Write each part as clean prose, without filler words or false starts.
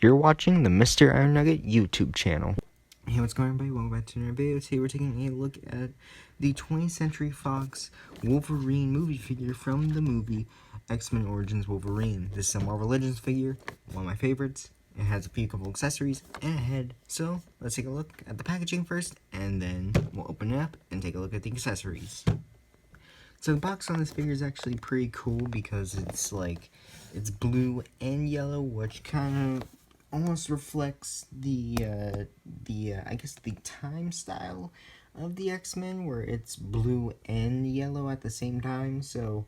You're watching the Mr. Iron Nugget YouTube channel. Hey, what's going on, everybody? Welcome back to another video. Today we're taking a look at the 20th Century Fox Wolverine movie figure from the movie X-Men Origins Wolverine. This is a Marvel Legends figure, one of my favorites. It has a few couple accessories and a head. So let's take a look at the packaging first, and then we'll open it up and take a look at the accessories. So the box on this figure is actually pretty cool because it's blue and yellow, which kind of almost reflects the I guess the time style of the X-Men, where it's blue and yellow at the same time. So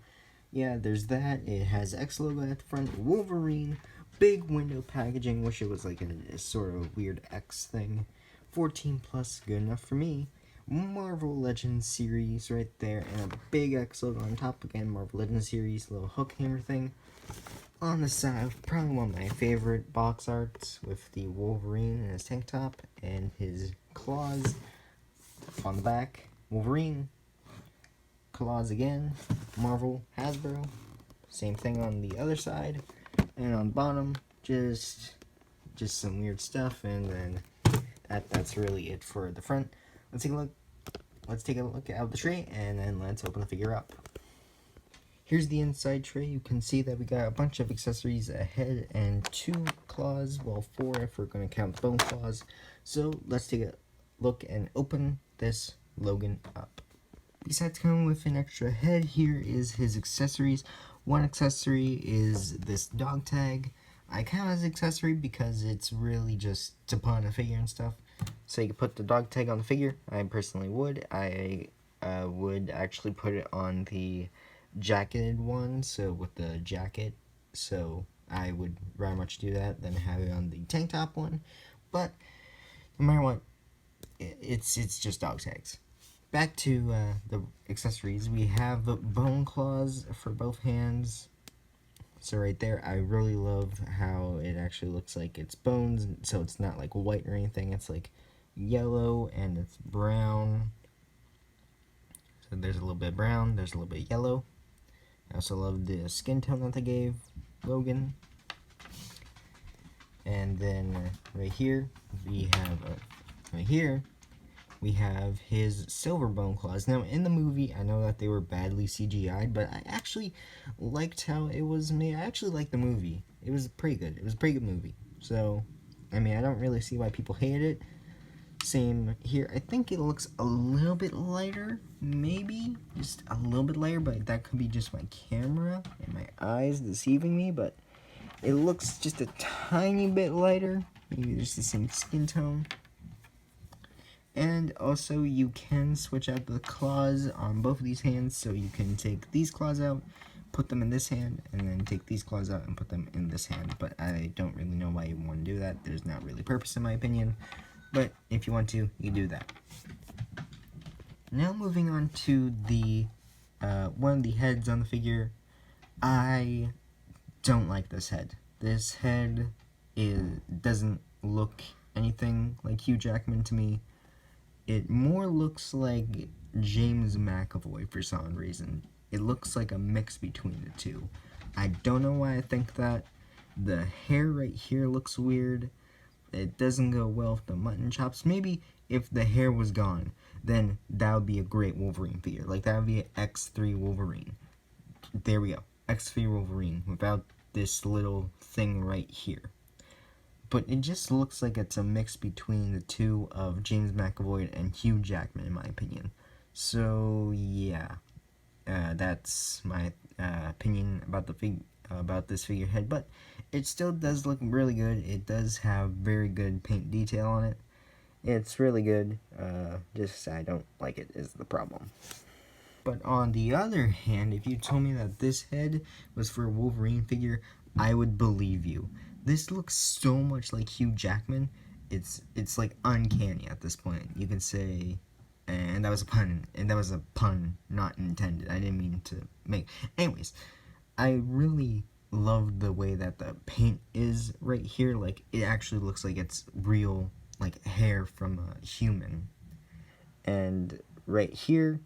yeah, there's that. It has X logo at the front, Wolverine, big window packaging. Wish it was like a sort of weird X thing. 14 plus, good enough for me. Marvel Legends series right there, and a big X logo on top. Again, Marvel Legends series, little hook hammer thing. On the side, probably one of my favorite box arts, with the Wolverine in his tank top and his claws. On the back, Wolverine, claws again, Marvel, Hasbro. Same thing on the other side, and on bottom, just some weird stuff. And then that's really it for the front. Let's take a look at the tray, and then let's open the figure up. Here's the inside tray. You can see that we got a bunch of accessories, a head and 2 claws, well 4 if we're going to count the bone claws. So let's take a look and open this Logan up. Besides coming with an extra head, here is his accessories. One accessory is this dog tag. I count as accessory because it's really just to put on a figure and stuff. So you can put the dog tag on the figure. I personally would. I would actually put it on the jacketed one, so with the jacket. So I would rather much do that than have it on the tank top one. But no matter what, it's just dog tags. Back to the accessories. We have bone claws for both hands. So right there, I really love how it actually looks like it's bones, so it's not like white or anything. It's like yellow and it's brown. So there's a little bit of brown, there's a little bit of yellow. I also love the skin tone that they gave Logan. And then right here we have his silver bone claws. Now in the movie, I know that they were badly CGI'd, but I actually liked how it was made. I actually liked the movie. It was pretty good. It was a pretty good movie. So, I mean, I don't really see why people hate it. Same here. I think it looks a little bit lighter, maybe just a little bit lighter, but that could be just my camera and my eyes deceiving me. But it looks just a tiny bit lighter, maybe just the same skin tone. And also, you can switch out the claws on both of these hands, so you can take these claws out, put them in this hand, and then take these claws out and put them in this hand. But I don't really know why you want to do that. There's not really purpose in my opinion. But if you want to, you do that. Now moving on to the one of the heads on the figure. I don't like this head. This head doesn't look anything like Hugh Jackman to me. It more looks like James McAvoy for some reason. It looks like a mix between the two. I don't know why I think that. The hair right here looks weird. It doesn't go well with the mutton chops. Maybe if the hair was gone, then that would be a great Wolverine figure. Like, that would be an X3 Wolverine. There we go. X3 Wolverine without this little thing right here. But it just looks like it's a mix between the two of James McAvoy and Hugh Jackman, in my opinion. So yeah, that's my opinion about about this figurehead. But it still does look really good. It does have very good paint detail on it. It's really good. Just I don't like it is the problem. But on the other hand, if you told me that this head was for a Wolverine figure, I would believe you. This looks so much like Hugh Jackman. It's like uncanny at this point. You can say, and that was a pun not intended. I didn't mean to make. Anyways, I really love the way that the paint is right here. Like, it actually looks like it's real, like hair from a human. And right here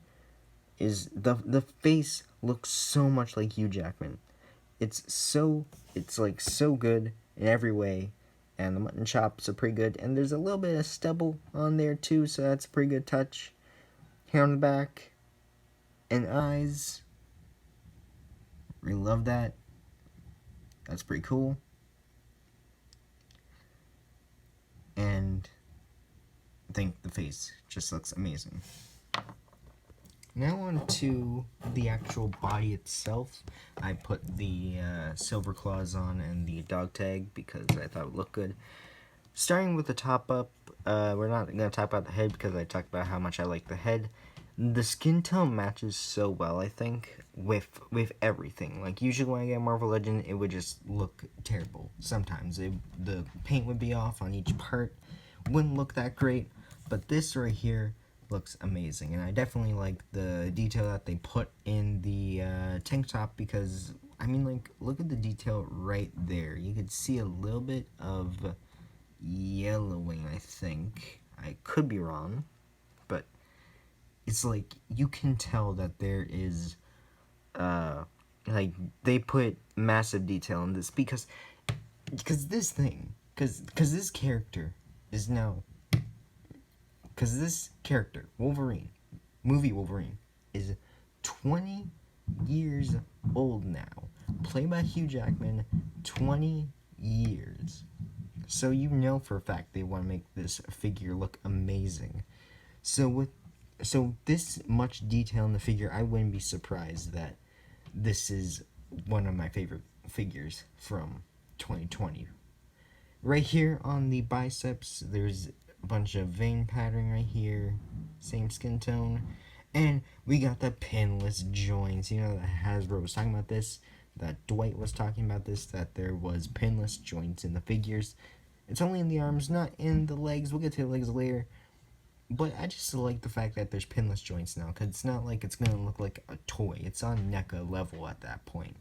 is the face looks so much like Hugh Jackman. It's like so good in every way, And the mutton chops are pretty good. And there's a little bit of stubble on there too, so that's a pretty good touch. Hair on the back. And eyes. Really love that. That's pretty cool. And I think the face just looks amazing. Now on to the actual body itself. I put the silver claws on and the dog tag because I thought it would look good. Starting with the top up, we're not going to talk about the head because I talked about how much I like the head. The skin tone matches so well, I think, with everything. Like, usually when I get Marvel Legend, it would just look terrible. Sometimes the paint would be off on each part. Wouldn't look that great. But this right here looks amazing, and I definitely like the detail that they put in the tank top because, I mean, like, look at the detail right there. You could see a little bit of yellowing, I think. I could be wrong, but it's like you can tell that there is like they put massive detail in this because this thing because this character is now because this character, Wolverine, movie Wolverine, is 20 years old now. Played by Hugh Jackman, 20 years. So you know for a fact they want to make this figure look amazing. So this much detail in the figure, I wouldn't be surprised that this is one of my favorite figures from 2020. Right here on the biceps, there's a bunch of vein pattern right here, same skin tone, and we got the pinless joints. You know that Hasbro was talking about this, that Dwight was talking about this, that there was pinless joints in the figures. It's only in the arms, not in the legs. We'll get to the legs later. But I just like the fact that there's pinless joints now, because it's not like it's going to look like a toy. It's on NECA level at that point.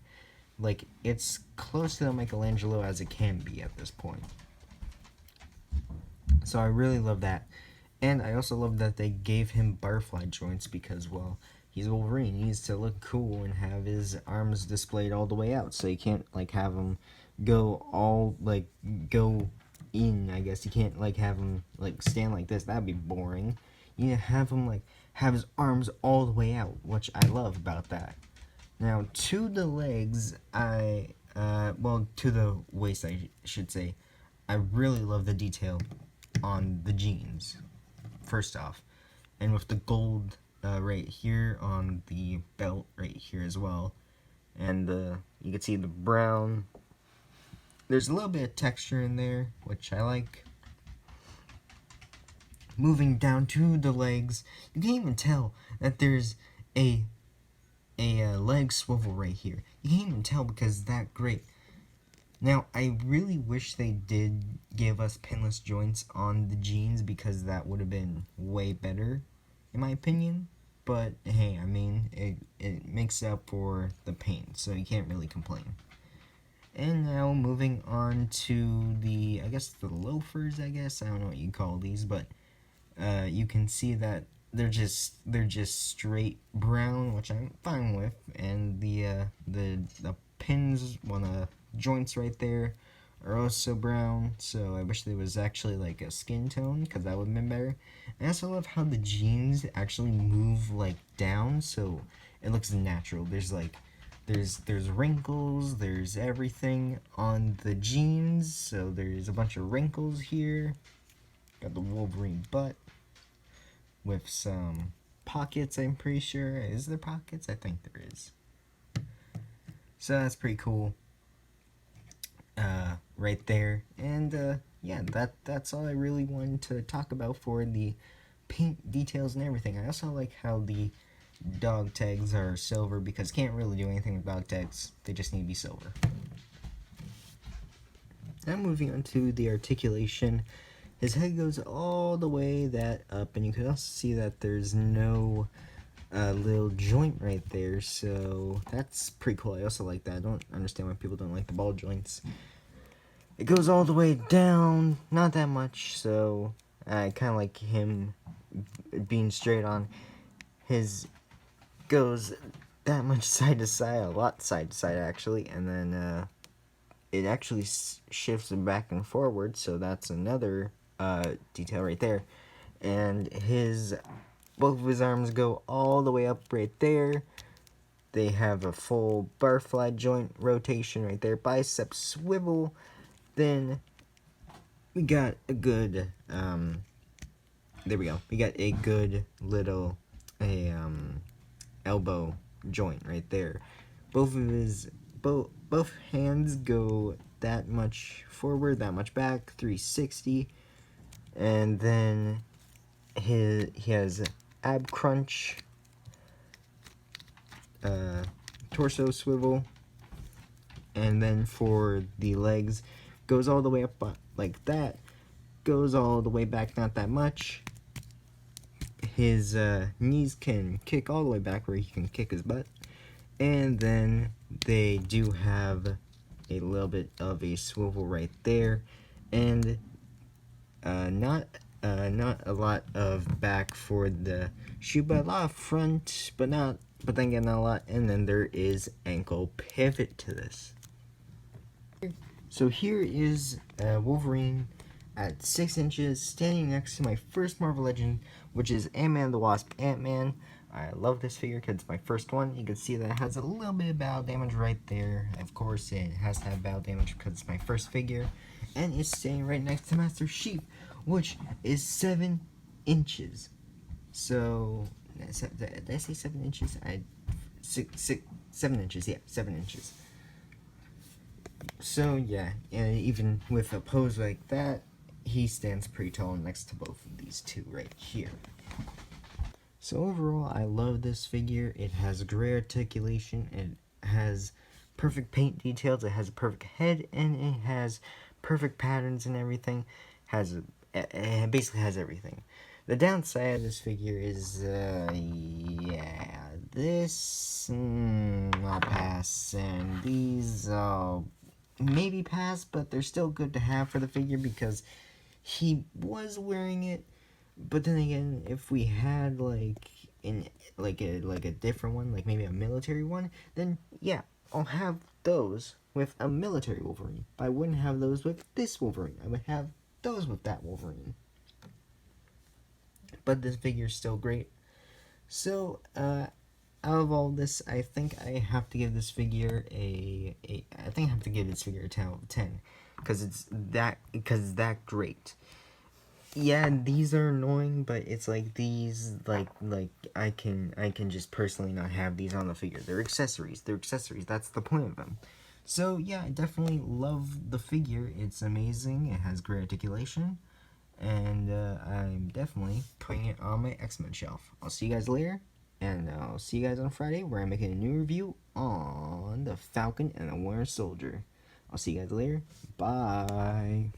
Like, it's close to the Michelangelo as it can be at this point. So I really love that. And I also love that they gave him butterfly joints because, well, he's Wolverine. He needs to look cool and have his arms displayed all the way out. So you can't, like, have him go in, I guess. You can't, like, have him, like, stand like this. That'd be boring. You need to have him, like, have his arms all the way out, which I love about that. Now, to the legs, to the waist, I should say, I really love the detail on the jeans, first off. And with the gold right here on the belt right here as well. And you can see the brown. There's a little bit of texture in there, which I like. Moving down to the legs, you can even tell that there's a leg swivel right here. You can't even tell because it's that great. Now, I really wish they did give us pinless joints on the jeans because that would have been way better, in my opinion. But, hey, I mean, it makes up for the paint, so you can't really complain. And now, moving on to the, I guess, the loafers, I don't know what you call these, but you can see that they're just straight brown, which I'm fine with, and the pins on the joints right there are also brown, so I wish there was actually like a skin tone because that would have been better. I also love how the jeans actually move like down, so it looks natural. There's wrinkles, there's everything on the jeans, so there's a bunch of wrinkles here. Got the Wolverine butt with some pockets, I'm pretty sure. Is there pockets? I think there is. So that's pretty cool. Right there. And yeah, that's all I really wanted to talk about for the paint details and everything. I also like how the dog tags are silver because can't really do anything with dog tags. They just need to be silver. Now moving on to the articulation. His head goes all the way that up, and you can also see that there's no little joint right there, so that's pretty cool. I also like that. I don't understand why people don't like the ball joints. It goes all the way down, not that much, so I kind of like him being straight on. His goes that much side to side, a lot side to side actually, and then it actually shifts back and forward, so that's another detail right there. And both of his arms go all the way up right there. They have a full butterfly joint rotation right there, bicep swivel. Then we got a good there we go. We got a good little elbow joint right there. Both of his both hands go that much forward, that much back, 360. And then he has ab crunch, torso swivel, and then for the legs, goes all the way up like that, goes all the way back, not that much. His knees can kick all the way back where he can kick his butt, and then they do have a little bit of a swivel right there, and not a lot of back for the shoe, but a lot of front, but then again not a lot. And then there is ankle pivot to this. So here is Wolverine at 6 inches, standing next to my first Marvel Legend, which is Ant-Man the Wasp Ant-Man. I love this figure because it's my first one. You can see that it has a little bit of battle damage right there. Of course, it has to have battle damage because it's my first figure. And it's standing right next to Master Chief, which is 7 inches. So, did I say 7 inches? 7 inches, yeah, 7 inches. So yeah, and even with a pose like that, he stands pretty tall next to both of these two right here. So overall, I love this figure. It has great articulation, it has perfect paint details, it has a perfect head, and it has perfect patterns and everything. It basically has everything. The downside of this figure is, yeah, this, I'll pass, and these, maybe pass, but they're still good to have for the figure because he was wearing it. But then again, if we had like a different one, like maybe a military one, then yeah, I'll have those with a military Wolverine. But I wouldn't have those with this Wolverine. I would have those with that Wolverine. But this figure is still great. So out of all this, I think I have to give this figure I think I have to give this figure a 10 out of 10 because it's that great. Yeah, these are annoying, but it's like these like I can just personally not have these on the figure. They're accessories. That's the point of them. So yeah, I definitely love the figure. It's amazing. It has great articulation, and I'm definitely putting it on my X-Men shelf. I'll see you guys later, and I'll see you guys on Friday where I'm making a new review on the Falcon and the Winter Soldier. I'll see you guys later. Bye.